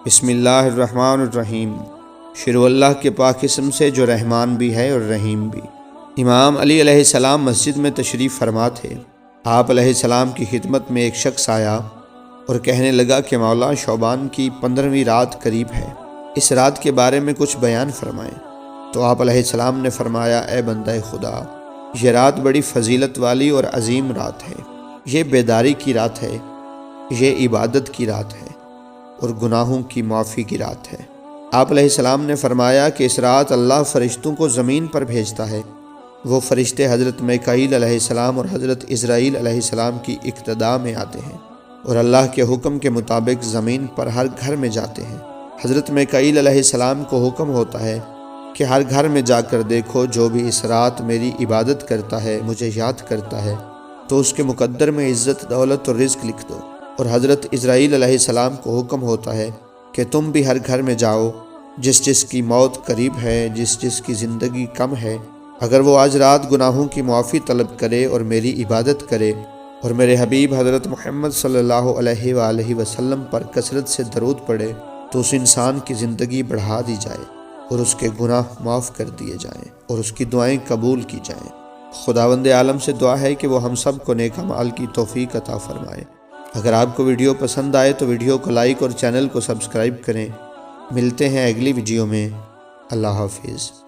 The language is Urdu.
بسم اللہ الرحمن الرحیم۔ شروع اللہ کے پاک اسم سے جو رحمان بھی ہے اور رحیم بھی۔ امام علی علیہ السلام مسجد میں تشریف فرما تھے۔ آپ علیہ السلام کی خدمت میں ایک شخص آیا اور کہنے لگا کہ مولا شعبان کی 15ویں رات قریب ہے، اس رات کے بارے میں کچھ بیان فرمائیں۔ تو آپ علیہ السلام نے فرمایا، اے بندہ خدا، یہ رات بڑی فضیلت والی اور عظیم رات ہے، یہ بیداری کی رات ہے، یہ عبادت کی رات ہے اور گناہوں کی معافی کی رات ہے۔ آپ علیہ السلام نے فرمایا کہ اس رات اللہ فرشتوں کو زمین پر بھیجتا ہے۔ وہ فرشتے حضرت میکائیل علیہ السلام اور حضرت عزرائیل علیہ السلام کی اقتداء میں آتے ہیں اور اللہ کے حکم کے مطابق زمین پر ہر گھر میں جاتے ہیں۔ حضرت میکائیل علیہ السلام کو حکم ہوتا ہے کہ ہر گھر میں جا کر دیکھو، جو بھی اس رات میری عبادت کرتا ہے، مجھے یاد کرتا ہے، تو اس کے مقدر میں عزت، دولت اور رزق لکھ دو۔ اور حضرت عزرائیل علیہ السلام کو حکم ہوتا ہے کہ تم بھی ہر گھر میں جاؤ، جس جس کی موت قریب ہے، جس جس کی زندگی کم ہے، اگر وہ آج رات گناہوں کی معافی طلب کرے اور میری عبادت کرے اور میرے حبیب حضرت محمد صلی اللہ علیہ وآلہ وسلم پر کثرت سے درود پڑھے، تو اس انسان کی زندگی بڑھا دی جائے اور اس کے گناہ معاف کر دیے جائیں اور اس کی دعائیں قبول کی جائیں۔ خداوند عالم سے دعا ہے کہ وہ ہم سب کو نیک اعمال کی توفیق عطا فرمائے۔ اگر آپ کو ویڈیو پسند آئے تو ویڈیو کو لائک اور چینل کو سبسکرائب کریں۔ ملتے ہیں اگلی ویڈیو میں۔ اللہ حافظ۔